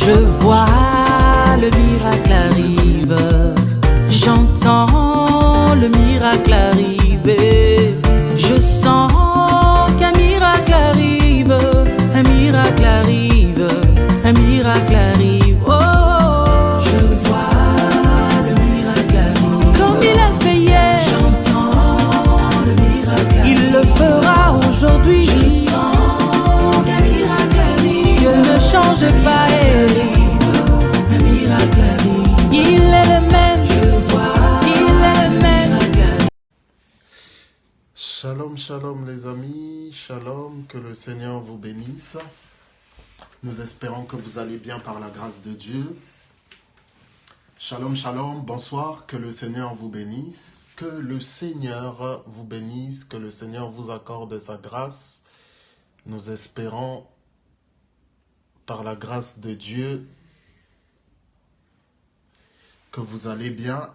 Je vois le miracle arrive, j'entends le miracle arriver, je sens qu'un miracle arrive, un miracle arrive, un miracle arrive. Oh, je vois le miracle arrive, comme il a fait hier, j'entends le miracle arrive, il le fera aujourd'hui. Je sens qu'un miracle arrive, Dieu ne change pas. Shalom, shalom les amis, shalom, que le Seigneur vous bénisse. Nous espérons que vous allez bien par la grâce de Dieu. Shalom, shalom, bonsoir, que le Seigneur vous bénisse, que le Seigneur vous bénisse, que le Seigneur vous accorde sa grâce. Nous espérons par la grâce de Dieu que vous allez bien.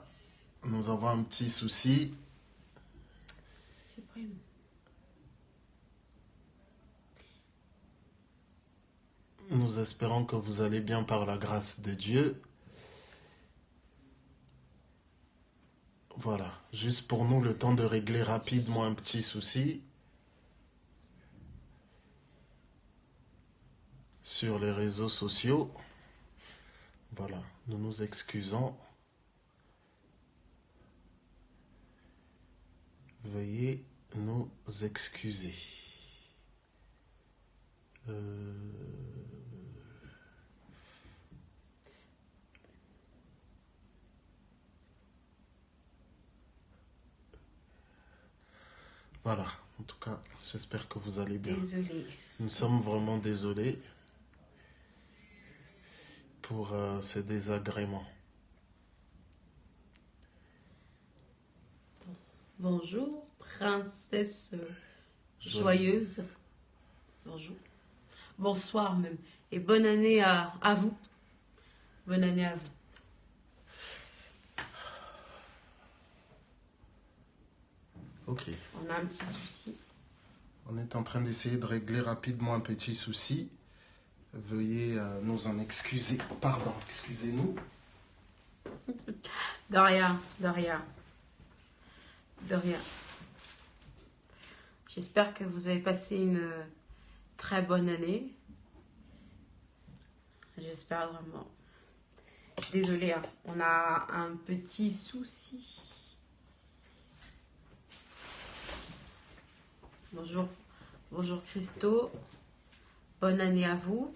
Nous avons un petit souci. Nous espérons que vous allez bien par la grâce de Dieu. Voilà, juste pour nous le temps de régler rapidement un petit souci sur les réseaux sociaux. Voilà, nous nous excusons. Veuillez nous excuser. Voilà, en tout cas, j'espère que vous allez bien. Désolée. Nous sommes vraiment désolés pour ce désagrément. Bonjour, princesse joyeuse. Bonjour. Bonsoir même. Et bonne année à vous. Bonne année à vous. Ok. On a un petit souci. On est en train d'essayer de régler rapidement un petit souci. Veuillez nous en excuser. Pardon, excusez-nous. De rien, de rien. De rien. J'espère que vous avez passé une très bonne année. J'espère vraiment. Désolée, hein, on a un petit souci. Bonjour, bonjour Christo. Bonne année à vous.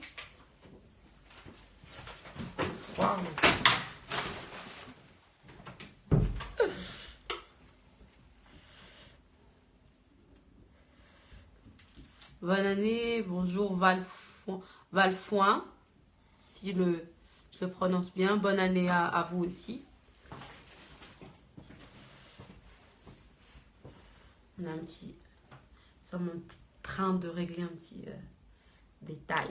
Wow. Bonne année, bonjour Valfoin, si je le prononce bien. Bonne année à vous aussi. On a un petit... Nous sommes en train de régler un petit détail.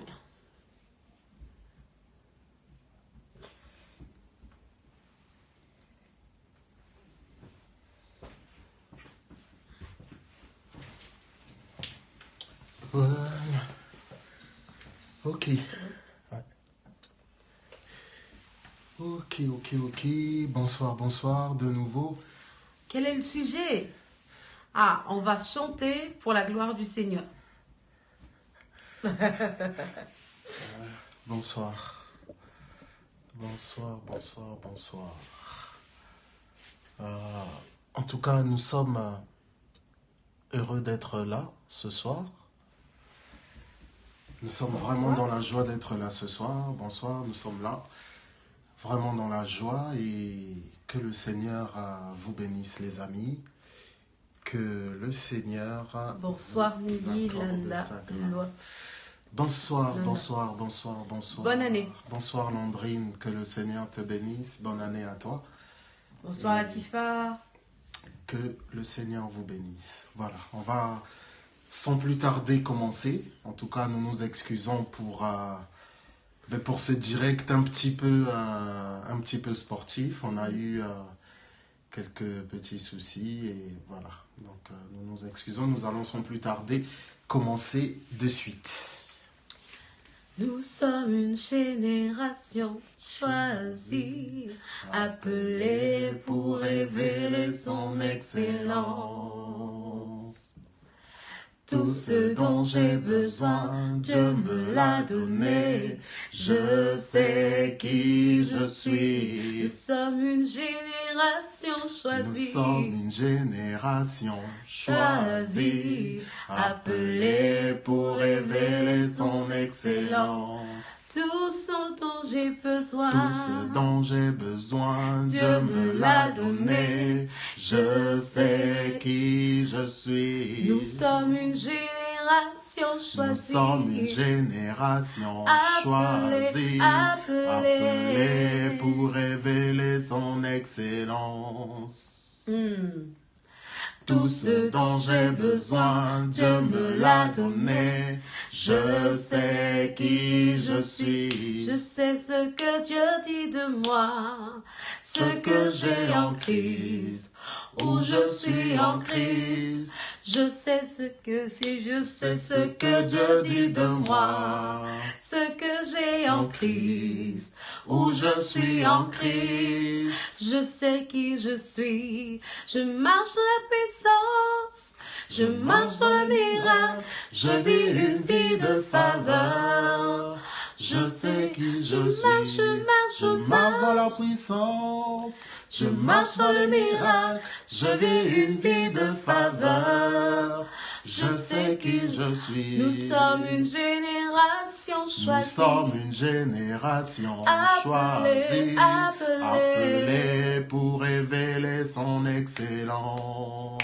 Voilà. Ok. Ouais. Ok. Bonsoir, bonsoir de nouveau. Quel est le sujet? Ah, on va chanter pour la gloire du Seigneur. Bonsoir. En tout cas, nous sommes heureux d'être là ce soir. Nous sommes vraiment dans la joie d'être là ce soir. Bonsoir, nous sommes là. Vraiment dans la joie et que le Seigneur vous bénisse les amis. Que le Seigneur Bonsoir vous Nili, accorde Landa, sa Loi. grâce. Bonsoir. Bonne année. Bonsoir Landrine, que le Seigneur te bénisse. Bonne année à toi. Bonsoir Latifa. Que le Seigneur vous bénisse. Voilà, on va sans plus tarder commencer. En tout cas, nous nous excusons pour ce direct un petit peu sportif. On a eu quelques petits soucis et voilà. Donc nous nous excusons. Nous allons sans plus tarder commencer de suite. Nous sommes une génération choisie, appelée pour révéler son excellence. Tout ce dont j'ai besoin, Dieu me l'a donné. Je sais qui je suis. Nous sommes une génération choisie. Nous sommes une génération choisie, appelée pour révéler son excellence. Tout ce dont j'ai besoin, Tout ce dont j'ai besoin, Dieu me l'a donné. Je sais qui je suis. nous sommes une génération Nous choisie. sommes une génération choisie, appelée appelée pour révéler son excellence. Tout ce dont j'ai besoin, Dieu me l'a donné. Je sais qui je suis. Je sais ce que Dieu dit de moi, Ce que j'ai en Christ, où je suis en Christ. Je sais ce que je sais Ce que Dieu dit de moi. ce que j'ai en Christ, Où je suis en Christ. je sais qui je suis, je marche dans la puissance, je marche dans le miracle, Je vis une vie de faveur. Je sais qui je suis. Je marche dans la puissance. Je marche dans le miracle. Je vis une vie de faveur. Je sais qui je suis. Nous sommes une génération Nous choisie. sommes une génération Appelée, choisie, appelée pour révéler son excellence.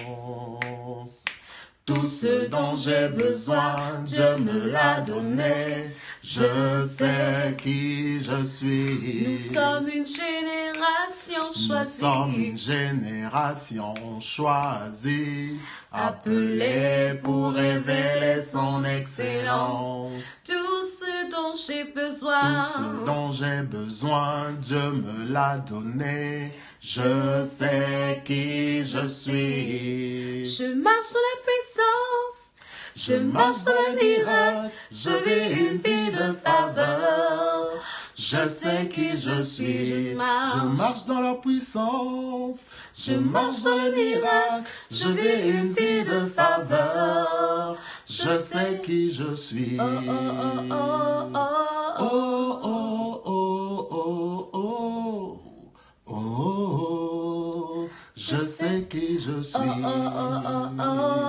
Tout ce dont j'ai besoin, Dieu me l'a donné. Je sais qui je suis. Nous sommes une génération Nous choisie. sommes une génération choisie, appelée pour révéler son excellence. Tout ce dont j'ai Tout besoin. ce dont j'ai besoin, Dieu me l'a donné. Je sais qui je suis. Je marche dans la puissance. Je marche dans le miracle. Je vis une vie de faveur. Je sais qui je suis. Je marche dans la puissance. Je marche dans le miracle. Je vis une vie de faveur. Je sais qui je suis. Oh, oh, oh, oh, oh, Oh, oh, oh, oh, oh, oh, oh, je sais qui je suis. oh, oh, oh, oh,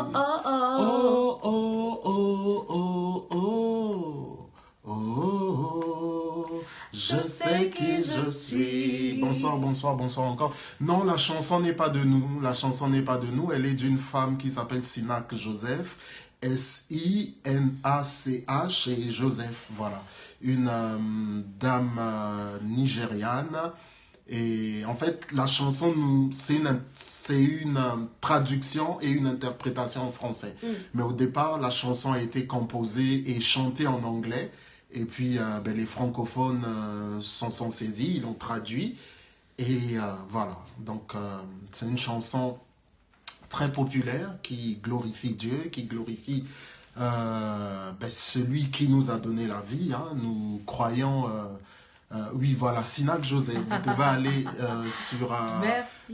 oh, oh. Oh, oh, oh, oh, oh, oh, je sais qui je suis. Bonsoir, bonsoir, bonsoir encore. Non, la chanson n'est pas de nous. La chanson n'est pas de nous. Elle est d'une femme qui s'appelle Sinach Joseph. S-I-N-A-C-H et Joseph, voilà. Une dame nigériane. Et en fait, la chanson, c'est une traduction et une interprétation en français. Mais au départ, la chanson a été composée et chantée en anglais. Et puis, les francophones s'en sont saisis, ils l'ont traduit. Et voilà, donc c'est une chanson très populaire qui glorifie Dieu, qui glorifie celui qui nous a donné la vie. Hein. Nous croyons... oui, voilà, Sinach Joseph. Vous pouvez aller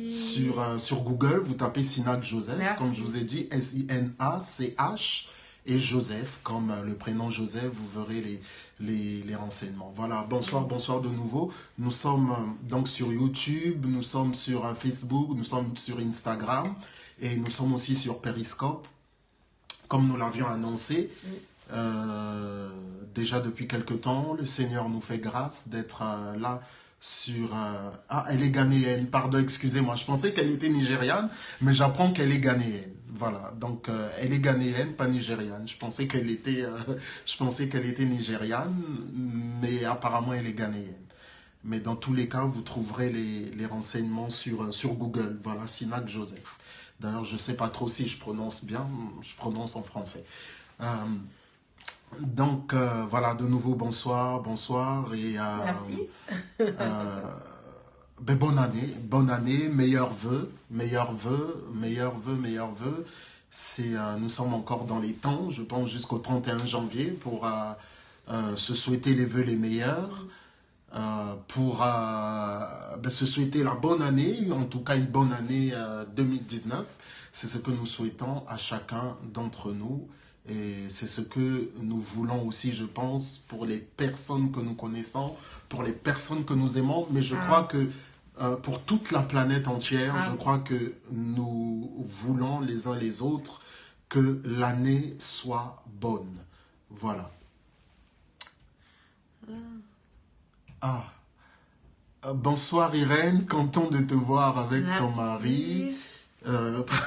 sur Google, vous tapez Sinach Joseph, Merci. comme je vous ai dit, S-I-N-A-C-H, et Joseph, comme le prénom Joseph, vous verrez les renseignements. Voilà, bonsoir, bonsoir de nouveau. Nous sommes donc sur YouTube, nous sommes sur Facebook, nous sommes sur Instagram, et nous sommes aussi sur Periscope, comme nous l'avions annoncé. Déjà depuis quelque temps, le Seigneur nous fait grâce d'être là sur... Ah, elle est ghanéenne, pardon, excusez-moi. Je pensais qu'elle était nigériane, mais j'apprends qu'elle est ghanéenne. Voilà, donc elle est ghanéenne, pas nigériane. Je pensais qu'elle était nigériane, mais apparemment elle est ghanéenne. Mais dans tous les cas, vous trouverez les renseignements sur Google. Voilà, Sinach Joseph. D'ailleurs, je ne sais pas trop si je prononce bien, je prononce en français. Donc, voilà, de nouveau, bonsoir, bonsoir. Et, Merci. bonne année, meilleurs vœux. Nous sommes encore dans les temps, je pense jusqu'au 31 janvier pour se souhaiter les vœux les meilleurs, pour se souhaiter la bonne année, en tout cas une bonne année 2019. C'est ce que nous souhaitons à chacun d'entre nous. Et c'est ce que nous voulons aussi, je pense, pour les personnes que nous connaissons, pour les personnes que nous aimons. Mais je crois que pour toute la planète entière, je crois que nous voulons les uns les autres que l'année soit bonne. Voilà. Bonsoir Irène, content de te voir avec ton mari.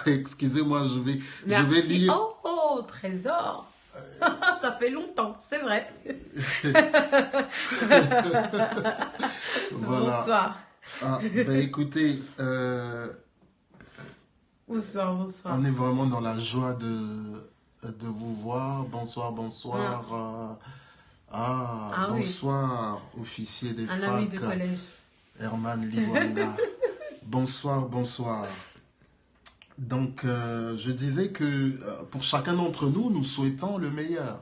Excusez-moi, je vais lire. Oh, trésor. Ça fait longtemps, c'est vrai. Voilà. Bonsoir. Écoutez, Bonsoir. on est vraiment dans la joie de vous voir. Bonsoir. Bonsoir, officier des Un facs. ami de collège. Herman Liwanga. Bonsoir. Donc, je disais que pour chacun d'entre nous, nous souhaitons le meilleur.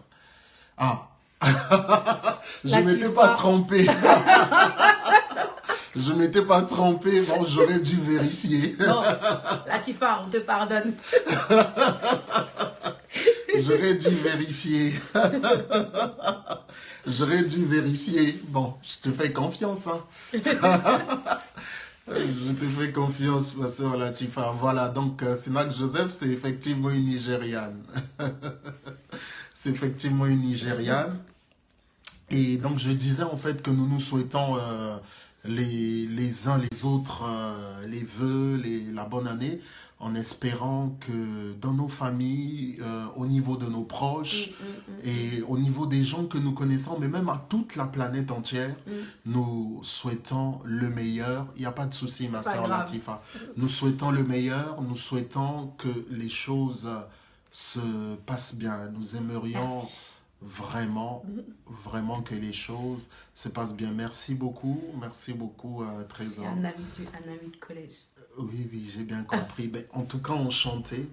Je ne m'étais pas trompé. Je ne m'étais pas trompé. Bon, j'aurais dû vérifier. Non, Latifa, on te pardonne. J'aurais dû vérifier. Bon, je te fais confiance, hein. Je te fais confiance, ma soeur Latifa. Voilà, donc Sinak Joseph, c'est effectivement une Nigériane. C'est effectivement une Nigériane. Et donc, je disais en fait que nous nous souhaitons les uns les autres les vœux, la bonne année, en espérant que dans nos familles, au niveau de nos proches et au niveau des gens que nous connaissons, mais même à toute la planète entière, nous souhaitons le meilleur. Il n'y a pas de souci, ma soeur Latifa. Nous souhaitons le meilleur, nous souhaitons que les choses se passent bien. Nous aimerions vraiment que les choses se passent bien. Merci beaucoup, Trésor. C'est un ami de collège. Oui, j'ai bien compris. En tout cas, enchanté.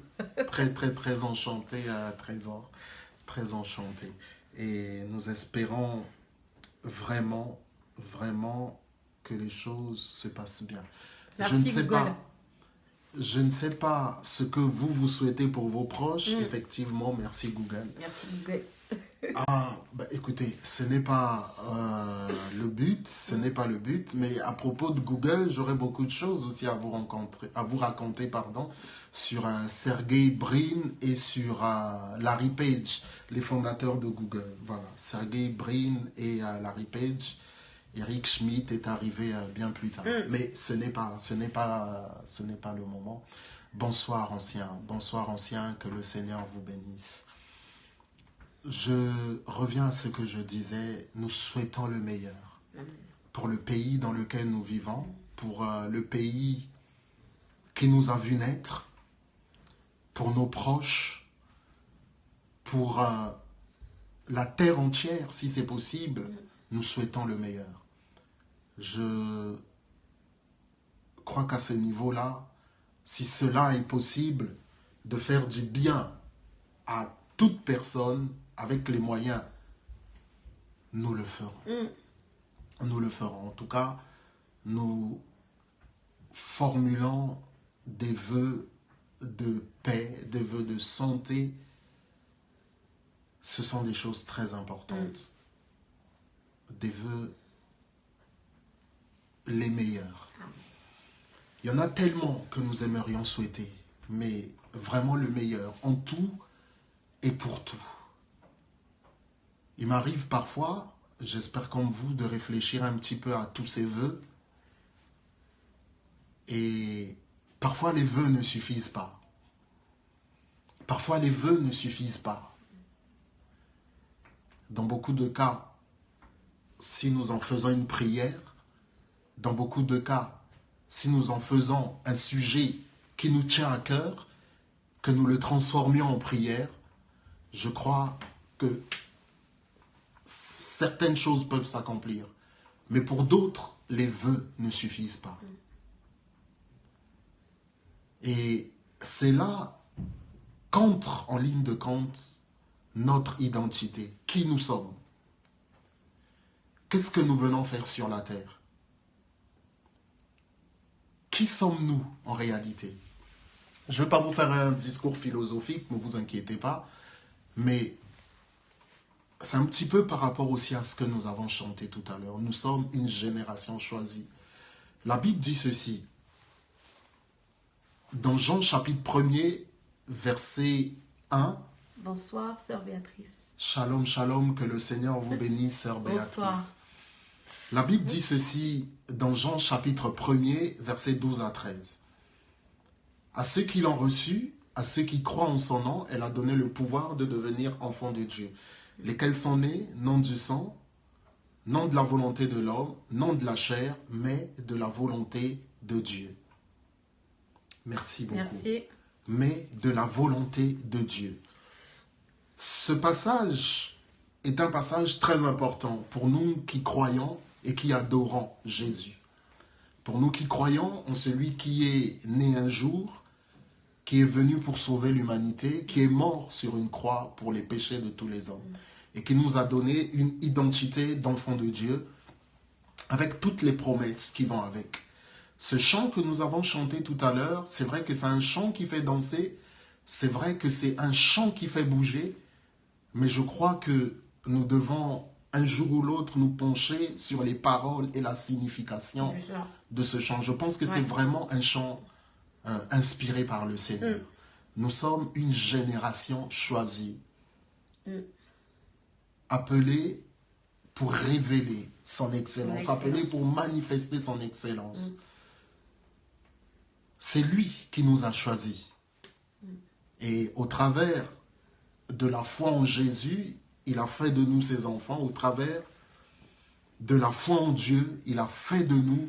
Très enchanté, Trésor. Très enchanté. Et nous espérons vraiment que les choses se passent bien. Merci, Je ne sais pas ce que vous souhaitez pour vos proches. Effectivement, merci Google. Merci Google. Écoutez, ce n'est pas le but, mais à propos de Google, j'aurais beaucoup de choses aussi à vous raconter, sur Sergey Brin et sur Larry Page, les fondateurs de Google. Voilà, Sergey Brin et Larry Page. Eric Schmidt est arrivé bien plus tard. Mais ce n'est pas le moment. Bonsoir anciens, que le Seigneur vous bénisse. Je reviens à ce que je disais, nous souhaitons le meilleur pour le pays dans lequel nous vivons, pour le pays qui nous a vu naître, pour nos proches, pour la terre entière, si c'est possible, nous souhaitons le meilleur. Je crois qu'à ce niveau-là, si cela est possible, de faire du bien à toute personne, avec les moyens, nous le ferons. Nous le ferons. En tout cas, nous formulons des vœux de paix, des vœux de santé. Ce sont des choses très importantes. Des vœux les meilleurs. Il y en a tellement que nous aimerions souhaiter, mais vraiment le meilleur, en tout et pour tout. Il m'arrive parfois, j'espère comme vous, de réfléchir un petit peu à tous ces vœux. Et parfois les vœux ne suffisent pas. Parfois les vœux ne suffisent pas. Dans beaucoup de cas, si nous en faisons une prière, dans beaucoup de cas, si nous en faisons un sujet qui nous tient à cœur, que nous le transformions en prière, je crois que certaines choses peuvent s'accomplir. Mais pour d'autres, les vœux ne suffisent pas. Et c'est là qu'entre en ligne de compte notre identité, qui nous sommes. qu'est-ce que nous venons faire sur la terre? Qui sommes-nous en réalité? Je ne vais pas vous faire un discours philosophique, ne vous inquiétez pas, mais c'est un petit peu par rapport aussi à ce que nous avons chanté tout à l'heure. Nous sommes une génération choisie. La Bible dit ceci. Dans Jean chapitre 1er, verset 1. Bonsoir, sœur Béatrice. Shalom, shalom, que le Seigneur vous bénisse, sœur Béatrice. Bonsoir. La Bible dit ceci dans Jean chapitre 1er, verset 12 à 13. À ceux qui l'ont reçu, à ceux qui croient en son nom, elle a donné le pouvoir de devenir enfants de Dieu. Lesquels sont nés, non du sang, non de la volonté de l'homme, non de la chair, mais de la volonté de Dieu. Merci beaucoup. Merci. Mais de la volonté de Dieu. Ce passage est un passage très important pour nous qui croyons et qui adorons Jésus. Pour nous qui croyons en celui qui est né un jour, qui est venu pour sauver l'humanité, qui est mort sur une croix pour les péchés de tous les hommes et qui nous a donné une identité d'enfant de Dieu avec toutes les promesses qui vont avec. Ce chant que nous avons chanté tout à l'heure, c'est vrai que c'est un chant qui fait danser, c'est vrai que c'est un chant qui fait bouger, mais je crois que nous devons un jour ou l'autre nous pencher sur les paroles et la signification de ce chant. Je pense que c'est vraiment un chant inspiré par le Seigneur. Nous sommes une génération choisie, appelée pour révéler son excellence, appelée pour manifester son excellence. C'est lui qui nous a choisis. Et au travers de la foi en Jésus, il a fait de nous ses enfants. Au travers de la foi en Dieu, il a fait de nous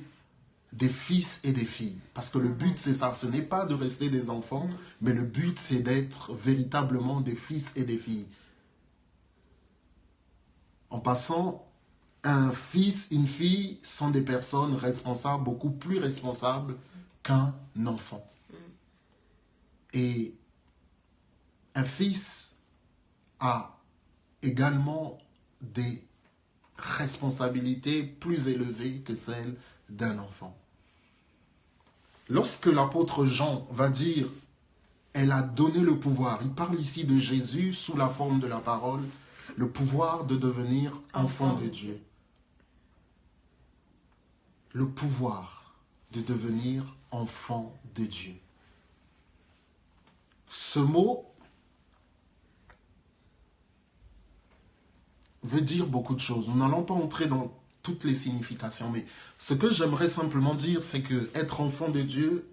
des fils et des filles. Parce que le but, c'est ça. Ce n'est pas de rester des enfants, mais le but, c'est d'être véritablement des fils et des filles. En passant, un fils, une fille sont des personnes responsables, beaucoup plus responsables qu'un enfant. Et un fils a également des responsabilités plus élevées que celles d'un enfant. Lorsque l'apôtre Jean va dire « elle a donné le pouvoir », il parle ici de Jésus sous la forme de la parole, le pouvoir de devenir enfant de Dieu. Le pouvoir de devenir enfant de Dieu. Ce mot veut dire beaucoup de choses. Nous n'allons pas entrer dans toutes les significations, mais ce que j'aimerais simplement dire, c'est que être enfant de Dieu,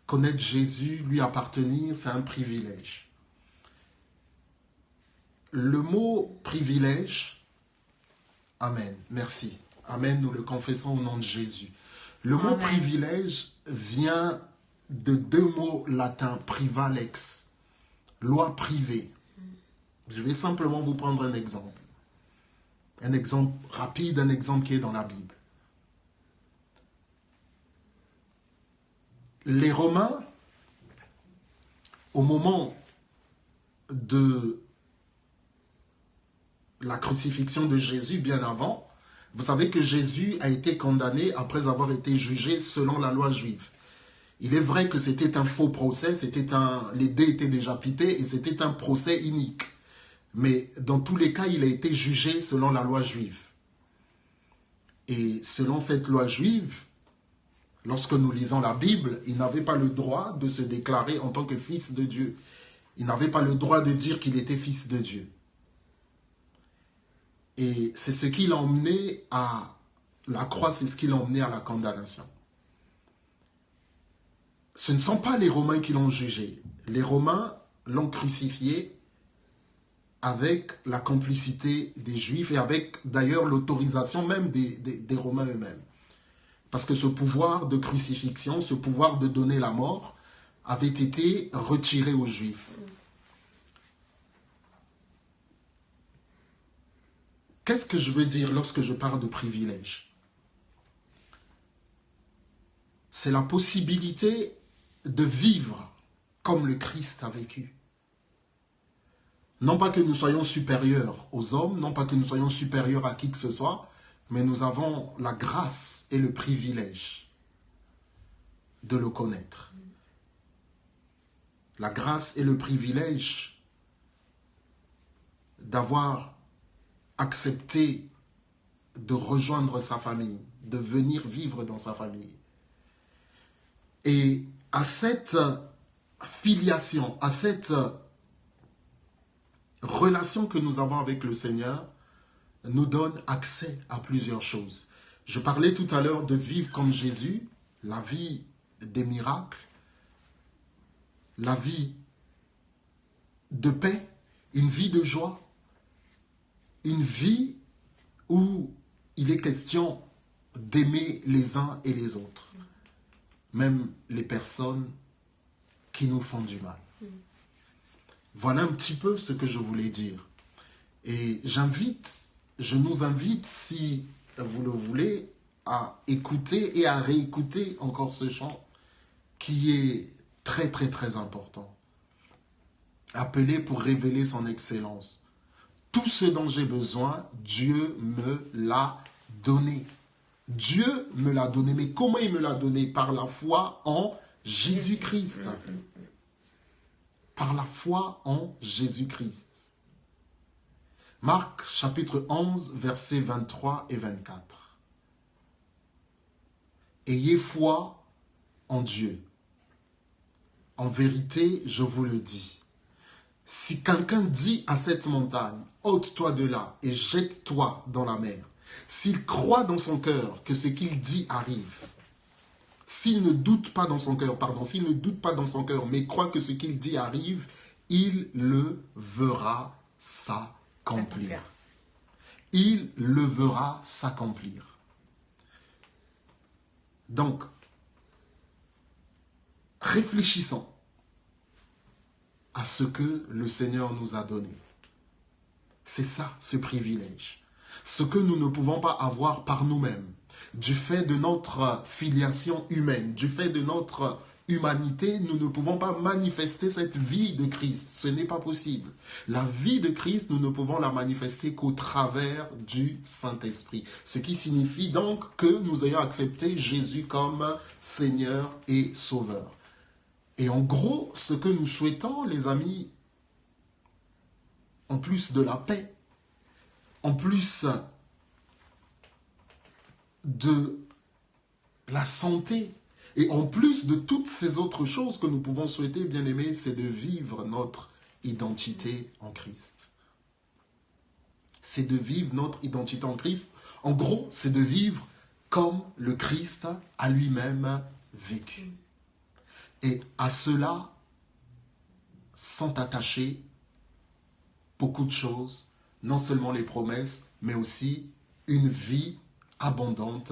connaître Jésus, lui appartenir, c'est un privilège. Le mot privilège, amen, merci. Amen, nous le confessons au nom de Jésus. Le mot privilège vient de deux mots latins, privalex, loi privée. Je vais simplement vous prendre un exemple. Un exemple rapide, un exemple qui est dans la Bible. Les Romains, au moment de la crucifixion de Jésus, bien avant, vous savez que Jésus a été condamné après avoir été jugé selon la loi juive. Il est vrai que c'était un faux procès, les dés étaient déjà pipés et c'était un procès inique. Mais dans tous les cas, il a été jugé selon la loi juive. Et selon cette loi juive, lorsque nous lisons la Bible, il n'avait pas le droit de se déclarer en tant que fils de Dieu. Il n'avait pas le droit de dire qu'il était fils de Dieu. Et c'est ce qui l'a emmené à la croix, c'est ce qui l'a emmené à la condamnation. Ce ne sont pas les Romains qui l'ont jugé. Les Romains l'ont crucifié avec la complicité des Juifs et avec d'ailleurs l'autorisation même des Romains eux-mêmes. Parce que ce pouvoir de crucifixion, ce pouvoir de donner la mort, avait été retiré aux Juifs. Qu'est-ce que je veux dire lorsque je parle de privilège? C'est la possibilité de vivre comme le Christ a vécu. Non pas que nous soyons supérieurs aux hommes, non pas que nous soyons supérieurs à qui que ce soit, mais nous avons la grâce et le privilège de le connaître. La grâce et le privilège d'avoir accepté de rejoindre sa famille, de venir vivre dans sa famille. Et à cette filiation, à cette relation que nous avons avec le Seigneur, nous donne accès à plusieurs choses. Je parlais tout à l'heure de vivre comme Jésus, la vie des miracles, la vie de paix, une vie de joie, une vie où il est question d'aimer les uns et les autres, même les personnes qui nous font du mal. Voilà un petit peu ce que je voulais dire. Et je nous invite, si vous le voulez, à écouter et à réécouter encore ce chant qui est très très très important. Appelé pour révéler son excellence. Tout ce dont j'ai besoin, Dieu me l'a donné. Dieu me l'a donné. Mais comment il me l'a donné? Par la foi en Jésus-Christ. Par la foi en Jésus-Christ. Marc chapitre 11, versets 23 et 24. Ayez foi en Dieu. En vérité, je vous le dis. Si quelqu'un dit à cette montagne, ôte-toi de là et jette-toi dans la mer, s'il croit dans son cœur que ce qu'il dit arrive, s'il ne doute pas dans son cœur, mais croit que ce qu'il dit arrive, il le verra s'accomplir. Il le verra s'accomplir. Donc, réfléchissons à ce que le Seigneur nous a donné. C'est ça, ce privilège. Ce que nous ne pouvons pas avoir par nous-mêmes, du fait de notre filiation humaine, du fait de notre humanité, nous ne pouvons pas manifester cette vie de Christ. Ce n'est pas possible. La vie de Christ, nous ne pouvons la manifester qu'au travers du Saint-Esprit. Ce qui signifie donc que nous ayons accepté Jésus comme Seigneur et Sauveur. Et en gros, ce que nous souhaitons, les amis, en plus de la paix, en plus de la santé, et en plus de toutes ces autres choses que nous pouvons souhaiter, bien aimés, c'est de vivre notre identité en Christ. C'est de vivre notre identité en Christ. En gros, c'est de vivre comme le Christ a lui-même vécu. Et à cela sont attachées beaucoup de choses, non seulement les promesses, mais aussi une vie abondante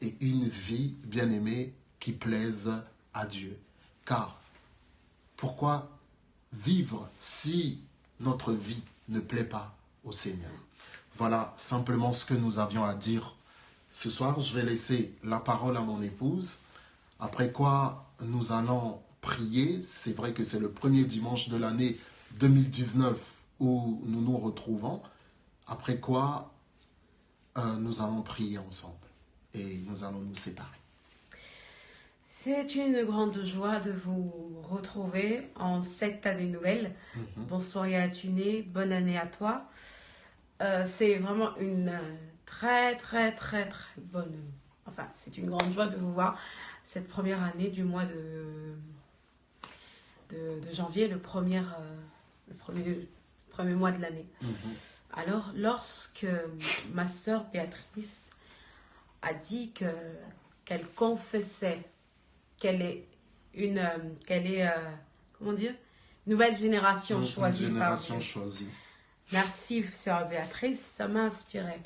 et une vie, bien-aimée, qui plaise à Dieu. Car, pourquoi vivre si notre vie ne plaît pas au Seigneur? Voilà simplement ce que nous avions à dire ce soir. Je vais laisser la parole à mon épouse, après quoi nous allons prier. C'est vrai que c'est le premier dimanche de l'année 2019 où nous nous retrouvons, après quoi nous allons prier ensemble et nous allons nous séparer. C'est une grande joie de vous retrouver en cette année nouvelle. Bonsoir Yatune, bonne année à toi. C'est vraiment une très bonne... Enfin, c'est une grande joie de vous voir cette première année du mois de janvier, le premier mois de l'année. Alors, lorsque ma sœur Béatrice a dit qu'elle confessait qu'elle est une nouvelle génération choisie par Dieu. Merci, sœur Béatrice, ça m'a inspiré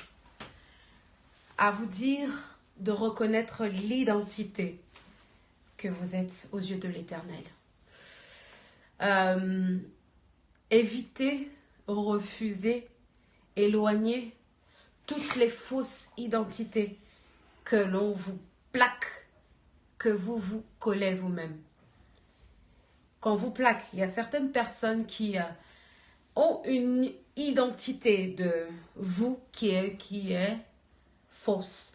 à vous dire de reconnaître l'identité que vous êtes aux yeux de l'Éternel. Évitez, refusez, éloignez toutes les fausses identités que l'on vous plaque, que vous vous collez vous-même. Qu'on vous plaque, il y a certaines personnes qui ont une identité de vous qui est fausse.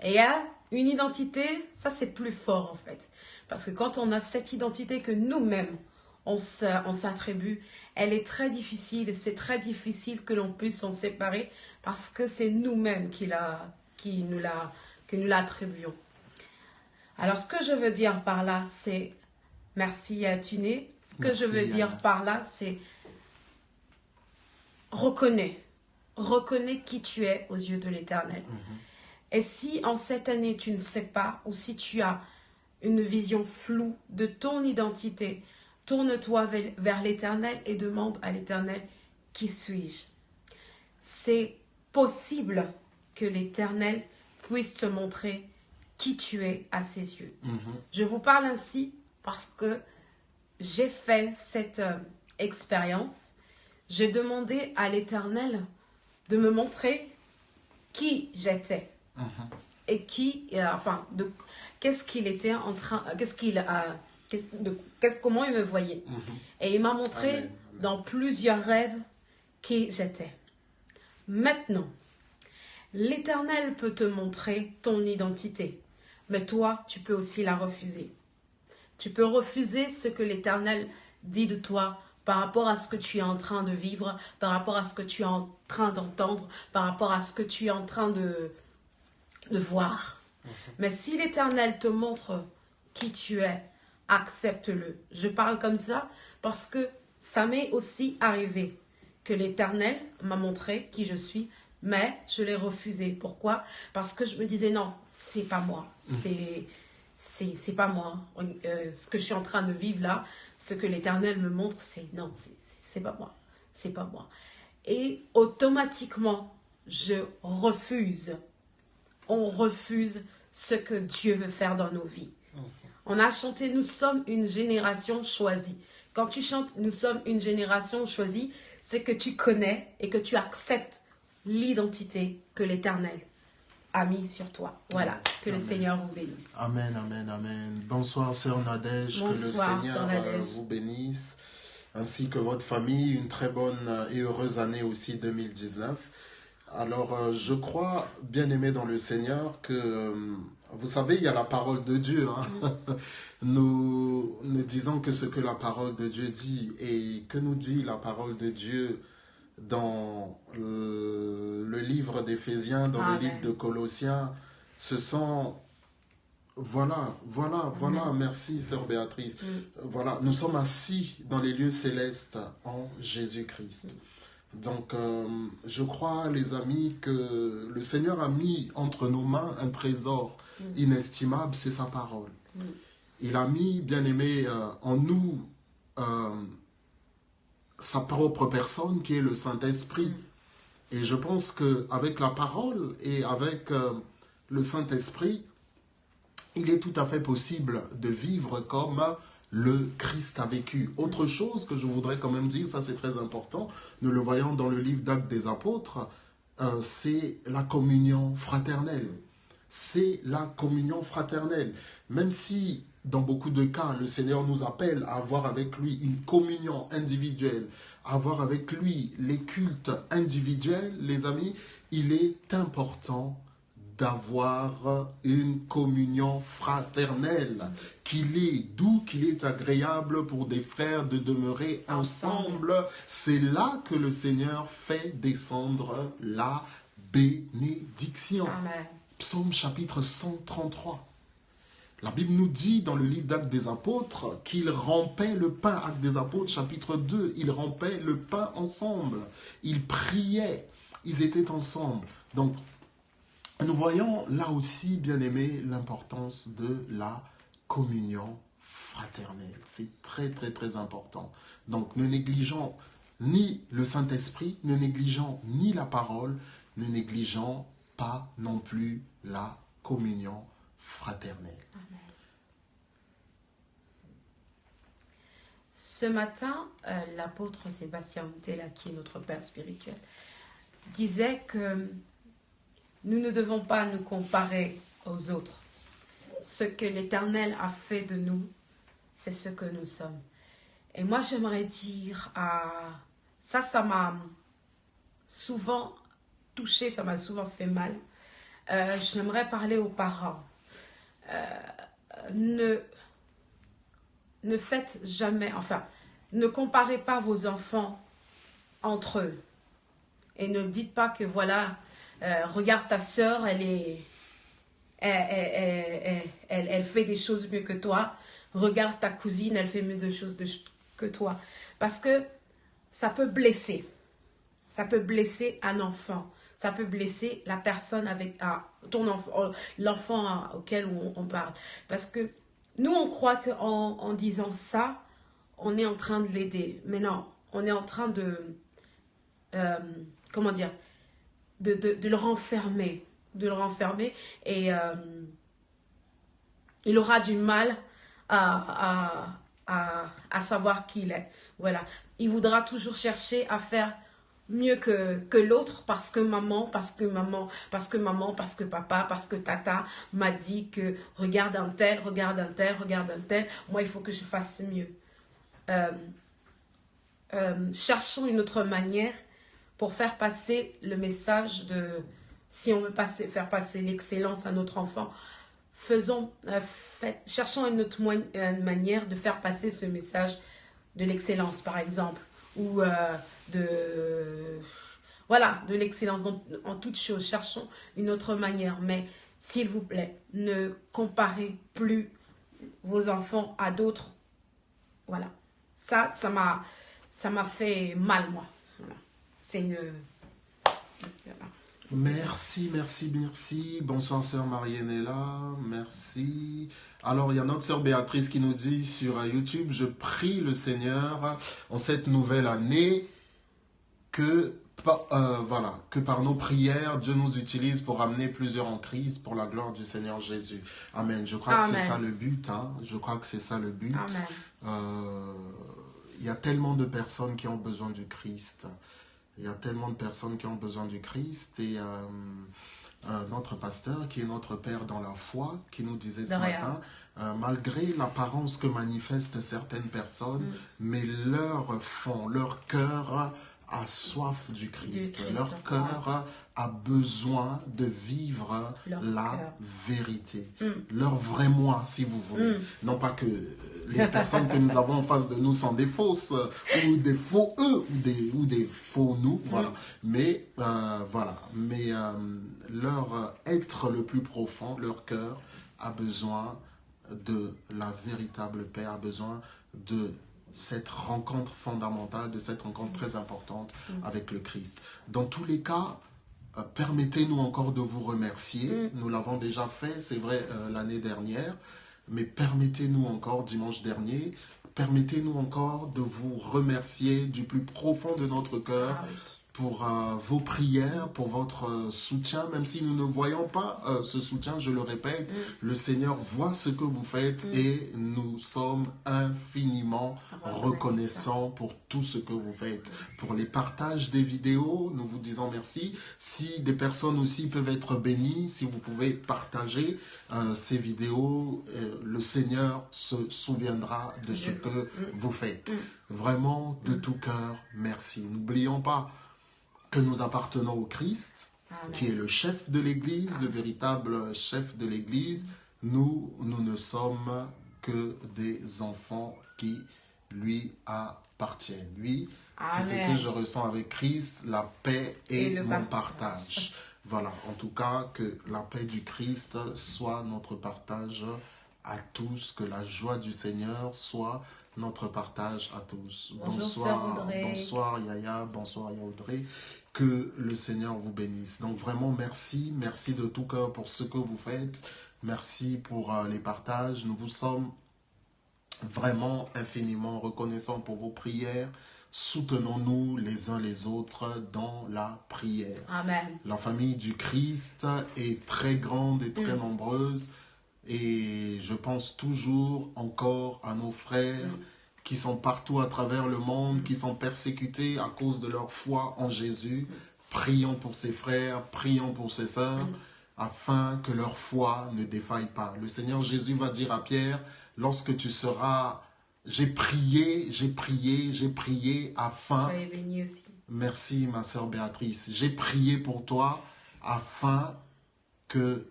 Et il y a une identité, ça c'est plus fort en fait. Parce que quand on a cette identité que nous-mêmes, on s'attribue, elle est très difficile. C'est très difficile que l'on puisse s'en séparer parce que c'est nous-mêmes qui nous l'attribuons. Alors ce que je veux dire par là, c'est, merci à Tuné, ce que je veux dire par là, c'est reconnais qui tu es aux yeux de l'Éternel. Et si en cette année tu ne sais pas, ou si tu as une vision floue de ton identité, tourne-toi vers l'Éternel et demande à l'Éternel, qui suis-je? C'est possible que l'Éternel puisse te montrer qui tu es à ses yeux. Je vous parle ainsi parce que j'ai fait cette expérience. J'ai demandé à l'Éternel de me montrer qui j'étais. Et qu'est-ce qu'il était en train, comment il me voyait. Et il m'a montré Amen. dans plusieurs rêves qui j'étais. Maintenant, l'Éternel peut te montrer ton identité, mais toi, tu peux aussi la refuser. Tu peux refuser ce que l'Éternel dit de toi par rapport à ce que tu es en train de vivre, par rapport à ce que tu es en train d'entendre, par rapport à ce que tu es en train de voir. Mais si l'Éternel te montre qui tu es, accepte-le. Je parle comme ça parce que ça m'est aussi arrivé que l'Éternel m'a montré qui je suis, mais je l'ai refusé. Pourquoi? Parce que je me disais non, c'est pas moi. C'est pas moi. Ce que je suis en train de vivre là, ce que l'Éternel me montre, c'est non, c'est pas moi. C'est pas moi. Et automatiquement, je refuse. On refuse ce que Dieu veut faire dans nos vies. On a chanté « Nous sommes une génération choisie ». Quand tu chantes « Nous sommes une génération choisie », c'est que tu connais et que tu acceptes l'identité que l'Éternel a mis sur toi. Voilà, que le Seigneur vous bénisse. Amen, amen, amen. Bonsoir, sœur Nadège, que le Seigneur vous bénisse, ainsi que votre famille. Une très bonne et heureuse année aussi 2019. Alors, je crois, bien-aimé dans le Seigneur, que, vous savez, il y a la parole de Dieu. Nous disons que ce que la parole de Dieu dit, et que nous dit la parole de Dieu dans le livre d'Éphésiens, dans le livre de Colossiens, ce sont... Voilà, merci sœur Béatrice. Voilà, nous sommes assis dans les lieux célestes en Jésus-Christ. Donc, je crois, les amis, que le Seigneur a mis entre nos mains un trésor inestimable, c'est sa parole. Il a mis, bien-aimé, en nous sa propre personne, qui est le Saint-Esprit. Et je pense qu'avec la parole et avec le Saint-Esprit, il est tout à fait possible de vivre comme le Christ a vécu. Autre chose que je voudrais quand même dire, ça c'est très important, nous le voyons dans le livre d'Actes des Apôtres, c'est la communion fraternelle. C'est la communion fraternelle. Même si, dans beaucoup de cas, le Seigneur nous appelle à avoir avec lui une communion individuelle, à avoir avec lui les cultes individuels, les amis, il est important d'avoir une communion fraternelle, qu'il est doux, qu'il est agréable pour des frères de demeurer ensemble. C'est là que le Seigneur fait descendre la bénédiction. Amen. Psaume chapitre 133. La Bible nous dit dans le livre d'Actes des Apôtres qu'il rompait le pain. Actes des Apôtres chapitre 2, ils rompaient le pain ensemble. Ils priaient, ils étaient ensemble. Donc, nous voyons là aussi, bien aimé, l'importance de la communion fraternelle. C'est très, très, très important. Donc, ne négligeons ni le Saint-Esprit, ne négligeons ni la parole, ne négligeons pas non plus la communion fraternelle. Amen. Ce matin, l'apôtre Sébastien Ntela, qui est notre père spirituel, disait que nous ne devons pas nous comparer aux autres. Ce que l'Éternel a fait de nous, c'est ce que nous sommes. Et moi, j'aimerais dire, ça m'a souvent touché, ça m'a souvent fait mal, j'aimerais parler aux parents. Ne faites jamais, enfin, ne comparez pas vos enfants entre eux. Et ne dites pas que voilà, regarde ta sœur, elle fait des choses mieux que toi. Regarde ta cousine, elle fait mieux de choses que toi. Parce que ça peut blesser. Ça peut blesser un enfant. Ça peut blesser la personne avec ton enfant, l'enfant auquel on parle. Parce que nous, on croit qu'en disant ça, on est en train de l'aider. Mais non, on est en train de... comment dire, de le renfermer, et il aura du mal à savoir qui il est. Voilà, il voudra toujours chercher à faire mieux que l'autre parce que maman, parce que papa, parce que tata m'a dit que regarde un tel, moi il faut que je fasse mieux. Cherchons une autre manière pour faire passer le message de, si on veut faire passer l'excellence à notre enfant, cherchons une autre manière de faire passer ce message de l'excellence, par exemple, ou de l'excellence en toute chose. Cherchons une autre manière, mais s'il vous plaît, ne comparez plus vos enfants à d'autres. Voilà, ça m'a fait mal, moi. Voilà. C'est une... Merci. Bonsoir, sœur Marianella. Merci. Alors, il y a notre sœur Béatrice qui nous dit sur YouTube, je prie le Seigneur en cette nouvelle année que par nos prières, Dieu nous utilise pour amener plusieurs en Christ pour la gloire du Seigneur Jésus. Amen. Je crois que c'est ça le but. Je crois que c'est ça le but. Il y a tellement de personnes qui ont besoin du Christ. Il y a tellement de personnes qui ont besoin du Christ. Et notre pasteur, qui est notre Père dans la foi, qui nous disait ce matin, malgré l'apparence que manifestent certaines personnes, mais leur fond, leur cœur a soif du Christ. Leur cœur a besoin de vivre la vérité. Leur vrai moi, si vous voulez. Non pas que les personnes que nous avons en face de nous sont des fausses, ou des faux eux, ou des faux nous. Voilà. Mais, leur être le plus profond, leur cœur, a besoin de la véritable paix, a besoin de cette rencontre fondamentale, de cette rencontre très importante avec le Christ. Dans tous les cas, permettez-nous encore de vous remercier. Nous l'avons déjà fait, c'est vrai, l'année dernière, mais permettez-nous encore, dimanche dernier, permettez-nous encore de vous remercier du plus profond de notre cœur pour vos prières, pour votre soutien, même si nous ne voyons pas ce soutien, je le répète, le Seigneur voit ce que vous faites et nous sommes infiniment reconnaissants pour tout ce que vous faites. Pour les partages des vidéos, nous vous disons merci. Si des personnes aussi peuvent être bénies, si vous pouvez partager ces vidéos, le Seigneur se souviendra de ce que vous faites. Vraiment, de tout cœur, merci. N'oublions pas que nous appartenons au Christ, qui est le chef de l'Église, le véritable chef de l'Église. Nous ne sommes que des enfants qui lui appartiennent. Lui, c'est ce que je ressens avec Christ, la paix et mon partage. Voilà, en tout cas, que la paix du Christ soit notre partage à tous, que la joie du Seigneur soit notre partage à tous. Bonsoir Yaya, bonsoir Yaoudré. Que le Seigneur vous bénisse. Donc vraiment merci de tout cœur pour ce que vous faites. Merci pour les partages. Nous vous sommes vraiment infiniment reconnaissants pour vos prières. Soutenons-nous les uns les autres dans la prière. Amen. La famille du Christ est très grande et très nombreuse. Et je pense toujours encore à nos frères qui sont partout à travers le monde, qui sont persécutés à cause de leur foi en Jésus. Prions pour ces frères, prions pour ces sœurs, afin que leur foi ne défaille pas. Le Seigneur Jésus va dire à Pierre, lorsque tu seras... J'ai prié afin... Soyez bénis aussi. Merci ma sœur Béatrice. J'ai prié pour toi afin que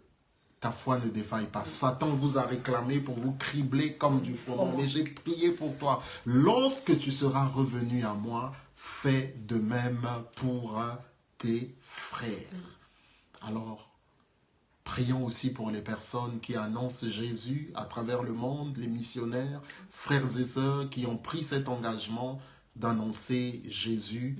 ta foi ne défaille pas. Satan vous a réclamé pour vous cribler comme du froment. Mais j'ai prié pour toi. Lorsque tu seras revenu à moi, fais de même pour tes frères. Alors, prions aussi pour les personnes qui annoncent Jésus à travers le monde, les missionnaires, frères et sœurs qui ont pris cet engagement d'annoncer Jésus.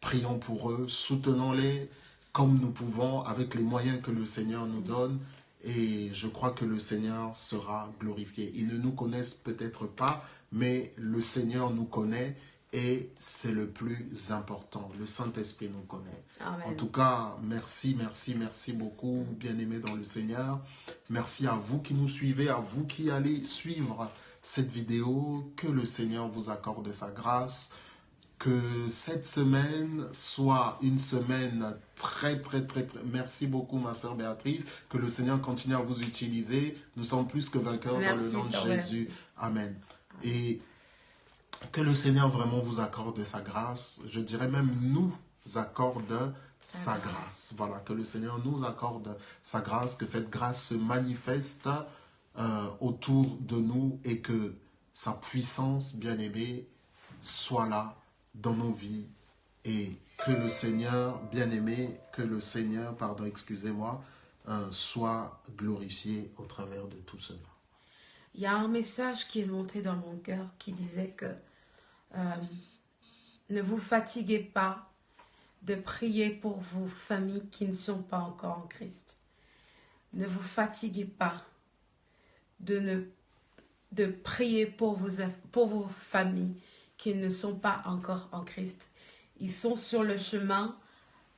Prions pour eux, soutenons-les comme nous pouvons avec les moyens que le Seigneur nous donne. Et je crois que le Seigneur sera glorifié. Ils ne nous connaissent peut-être pas, mais le Seigneur nous connaît et c'est le plus important. Le Saint-Esprit nous connaît. Amen. En tout cas, merci, merci, merci beaucoup, bien-aimés dans le Seigneur. Merci à vous qui nous suivez, à vous qui allez suivre cette vidéo. Que le Seigneur vous accorde sa grâce. Que cette semaine soit une semaine très, merci beaucoup ma sœur Béatrice, que le Seigneur continue à vous utiliser. Nous sommes plus que vainqueurs dans le nom de Jésus. Amen. Et que le Seigneur vraiment vous accorde sa grâce, je dirais même nous accorde sa grâce. Voilà, que le Seigneur nous accorde sa grâce, que cette grâce se manifeste autour de nous et que sa puissance, bien-aimée, soit là dans nos vies et que le Seigneur, bien-aimé, que le Seigneur, pardon, excusez-moi, soit glorifié au travers de tout cela. Il y a un message qui est monté dans mon cœur qui disait que ne vous fatiguez pas de prier pour vos familles qui ne sont pas encore en Christ. Ne vous fatiguez pas de prier pour vos familles qui ne sont pas encore en Christ. Ils sont sur le chemin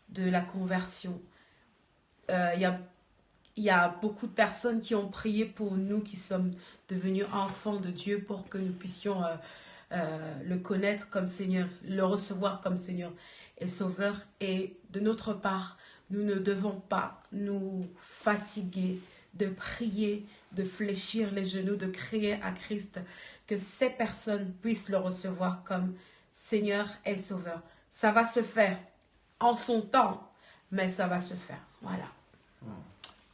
de la conversion. Il y a beaucoup de personnes qui ont prié pour nous qui sommes devenus enfants de Dieu pour que nous puissions le connaître comme Seigneur, le recevoir comme Seigneur et Sauveur. Et de notre part, nous ne devons pas nous fatiguer de prier, de fléchir les genoux, de crier à Christ, que ces personnes puissent le recevoir comme Seigneur et Sauveur. Ça va se faire en son temps, mais ça va se faire. Voilà.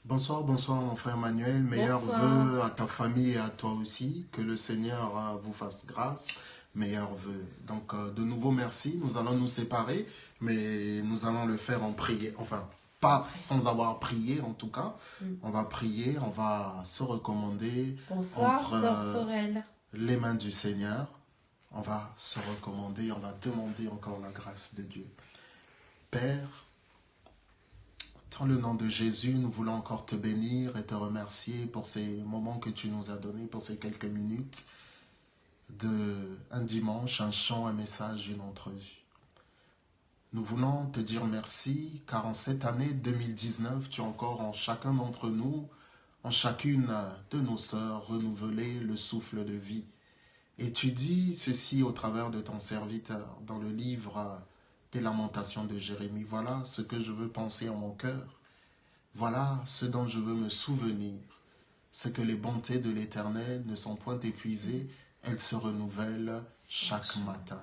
Bonsoir, bonsoir mon frère Manuel. Meilleurs vœux à ta famille et à toi aussi. Que le Seigneur vous fasse grâce. Meilleurs vœux. Donc de nouveau merci. Nous allons nous séparer, mais nous allons le faire en prière. Enfin, pas sans avoir prié en tout cas. On va prier, on va se recommander entre les mains du Seigneur. On va se recommander, on va demander encore la grâce de Dieu. Père, dans le nom de Jésus, nous voulons encore te bénir et te remercier pour ces moments que tu nous as donnés, pour ces quelques minutes un dimanche, un chant, un message, une entrevue. Nous voulons te dire merci, car en cette année 2019, tu as encore en chacun d'entre nous, en chacune de nos sœurs, renouvelé le souffle de vie. Et tu dis ceci au travers de ton serviteur dans le livre des Lamentations de Jérémie. Voilà ce que je veux penser en mon cœur. Voilà ce dont je veux me souvenir. C'est que les bontés de l'Éternel ne sont point épuisées, elles se renouvellent chaque matin.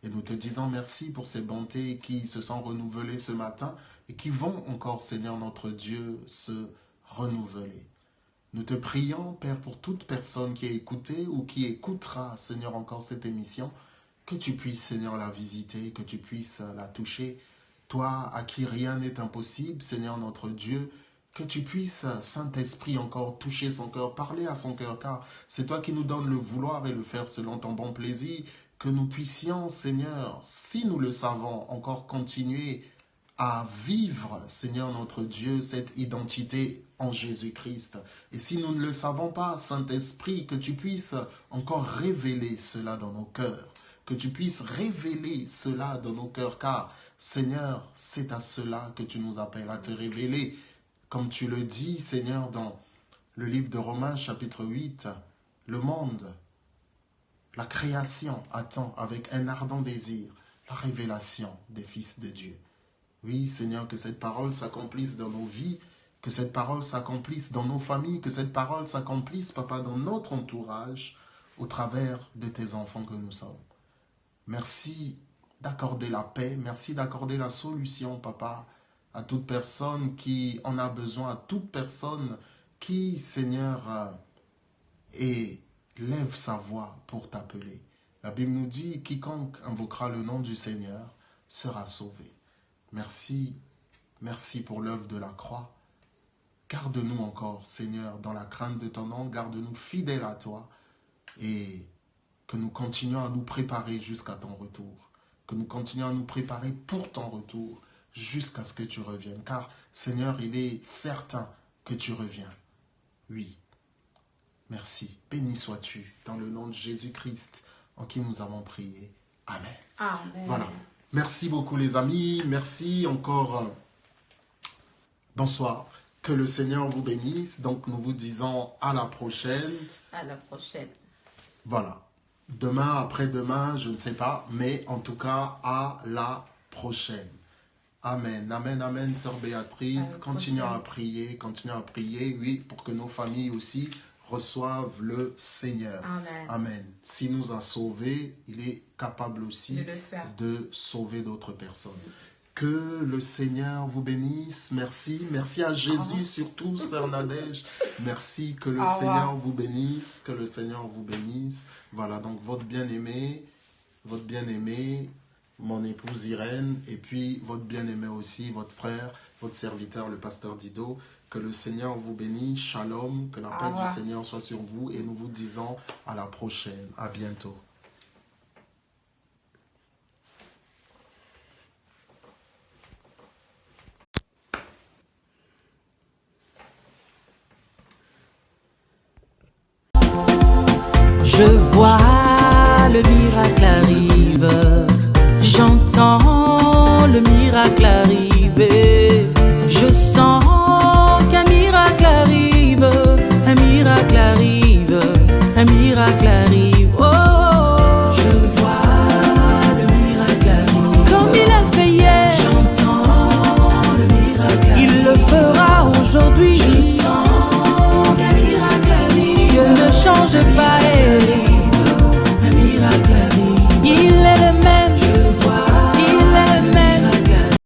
Et nous te disons merci pour ces bontés qui se sont renouvelées ce matin et qui vont encore, Seigneur notre Dieu, se renouveler. Nous te prions, Père, pour toute personne qui a écouté ou qui écoutera, Seigneur, encore cette émission, que tu puisses, Seigneur, la visiter, que tu puisses la toucher. Toi, à qui rien n'est impossible, Seigneur notre Dieu, que tu puisses, Saint-Esprit, encore toucher son cœur, parler à son cœur, car c'est toi qui nous donnes le vouloir et le faire selon ton bon plaisir, que nous puissions, Seigneur, si nous le savons, encore continuer à vivre, Seigneur notre Dieu, cette identité en Jésus-Christ. Et si nous ne le savons pas, Saint-Esprit, que tu puisses encore révéler cela dans nos cœurs, que tu puisses révéler cela dans nos cœurs, car, Seigneur, c'est à cela que tu nous appelles, à te révéler, comme tu le dis, Seigneur, dans le livre de Romains, chapitre 8, le monde, la création attend avec un ardent désir la révélation des fils de Dieu. Oui, Seigneur, que cette parole s'accomplisse dans nos vies, que cette parole s'accomplisse dans nos familles, que cette parole s'accomplisse, Papa, dans notre entourage, au travers de tes enfants que nous sommes. Merci d'accorder la paix, merci d'accorder la solution, Papa, à toute personne qui en a besoin, à toute personne qui, Seigneur, et lève sa voix pour t'appeler. La Bible nous dit, quiconque invoquera le nom du Seigneur sera sauvé. Merci, merci pour l'œuvre de la croix. Garde-nous encore, Seigneur, dans la crainte de ton nom, garde-nous fidèles à toi et que nous continuions à nous préparer jusqu'à ton retour. Que nous continuions à nous préparer pour ton retour jusqu'à ce que tu reviennes. Car, Seigneur, il est certain que tu reviens. Oui. Merci. Béni sois-tu dans le nom de Jésus-Christ en qui nous avons prié. Amen. Amen. Voilà. Merci beaucoup les amis. Merci encore. Bonsoir. Que le Seigneur vous bénisse. Donc nous vous disons à la prochaine. À la prochaine. Voilà. Demain, après-demain, je ne sais pas. Mais en tout cas, à la prochaine. Amen, amen, amen, sœur Béatrice. Continuons à prier, oui, pour que nos familles aussi reçoivent le Seigneur. Amen. Amen. S'il nous a sauvés, il est capable aussi de sauver d'autres personnes. Que le Seigneur vous bénisse. Merci. Merci à Jésus surtout, sœur Nadège. Merci. Que le Seigneur vous bénisse. Que le Seigneur vous bénisse. Voilà, donc votre bien-aimé, mon épouse Irène, et puis votre bien-aimé aussi, votre frère, votre serviteur, le pasteur Dido. Que le Seigneur vous bénisse. Shalom. Que la paix du Seigneur soit sur vous. Et nous vous disons à la prochaine. À bientôt. Je vois le miracle arrive, j'entends le miracle